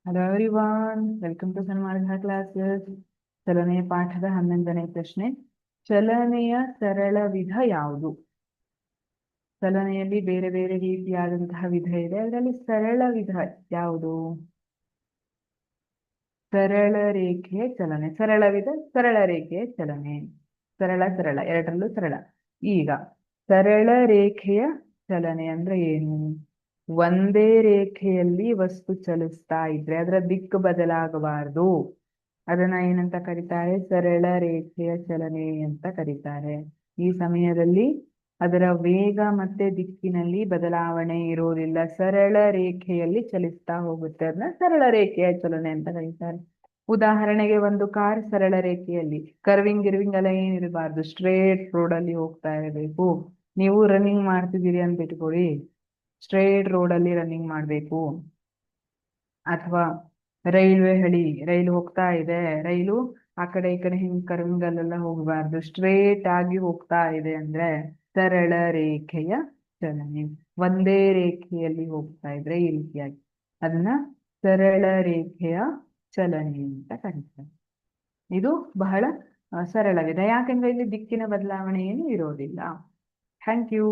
Hello everyone, welcome to Sanmarga classes. ಚಲನೆಯ ಪಾಠದ 11ನೇ ಪ್ರಶ್ನೆ. ಚಲನೆಯ ಸರಳ ವಿಧ ಯಾವುದು? ಚಲನೆಯಲ್ಲಿ ಬೇರೆ ಬೇರೆ ರೀತಿಯಾದಂತಹ ವಿಧ ಇದೆ, ಅದರಲ್ಲಿ ಸರಳ ವಿಧ ಯಾವುದು? ಸರಳ ರೇಖೆಯ ಚಲನೆ. ಸರಳ ವಿಧ, ಸರಳ ರೇಖೆಯ ಚಲನೆ. ಸರಳ ಸರಳ ಎರಡರಲ್ಲೂ ಸರಳ. ಈಗ ಸರಳ ರೇಖೆಯ ಚಲನೆ ಅಂದ್ರೆ ಏನು? ಒಂದೇ ರೇಖೆಯಲ್ಲಿ ವಸ್ತು ಚಲಿಸ್ತಾ ಇದ್ರೆ ಅದರ ದಿಕ್ಕು ಬದಲಾಗಬಾರದು. ಅದನ್ನ ಏನಂತ ಕರೀತಾರೆ? ಸರಳ ರೇಖೆಯ ಚಲನೆ ಅಂತ ಕರೀತಾರೆ. ಈ ಸಮಯದಲ್ಲಿ ಅದರ ವೇಗ ಮತ್ತೆ ದಿಕ್ಕಿನಲ್ಲಿ ಬದಲಾವಣೆ ಇರೋದಿಲ್ಲ, ಸರಳ ರೇಖೆಯಲ್ಲಿ ಚಲಿಸ್ತಾ ಹೋಗುತ್ತೆ. ಅದನ್ನ ಸರಳ ರೇಖೆಯ ಚಲನೆ ಅಂತ ಕರೀತಾರೆ. ಉದಾಹರಣೆಗೆ, ಒಂದು ಕಾರ್ ಸರಳ ರೇಖೆಯಲ್ಲಿ, ಕರ್ವಿಂಗ್ ಗಿರ್ವಿಂಗ್ ಎಲ್ಲ ಏನಿರಬಾರ್ದು, ಸ್ಟ್ರೇಟ್ ರೋಡ್ ಅಲ್ಲಿ ಹೋಗ್ತಾ ಇರಬೇಕು. ನೀವು ರನ್ನಿಂಗ್ ಮಾಡ್ತಿದ್ದೀರಿ ಅಂತ ಇಟ್ಕೊಳ್ಳಿ, ಸ್ಟ್ರೇಟ್ ರೋಡ್ ಅಲ್ಲಿ ರನ್ನಿಂಗ್ ಮಾಡಬೇಕು. ಅಥವಾ ರೈಲ್ವೆ ಹಳಿ, ರೈಲು ಹೋಗ್ತಾ ಇದೆ, ರೈಲು ಆ ಕಡೆ ಈ ಕಡೆ ಹಿಂಗ್ ಕರ್ವಿಂಗಲ್ಲೆಲ್ಲ ಹೋಗಬಾರ್ದು, ಸ್ಟ್ರೇಟ್ ಆಗಿ ಹೋಗ್ತಾ ಇದೆ ಅಂದ್ರೆ ಸರಳ ರೇಖೆಯ ಚಲನೆ. ಒಂದೇ ರೇಖೆಯಲ್ಲಿ ಹೋಗ್ತಾ ಇದ್ರೆ ಈ ರೀತಿಯಾಗಿ ಅದನ್ನ ಸರಳ ರೇಖೆಯ ಚಲನೆ ಅಂತ ಕರೀತಾರೆ. ಇದು ಬಹಳ ಸರಳವಿದೆ, ಯಾಕೆಂದ್ರೆ ಇಲ್ಲಿ ದಿಕ್ಕಿನ ಬದಲಾವಣೆ ಏನು ಇರೋದಿಲ್ಲ. Thank you.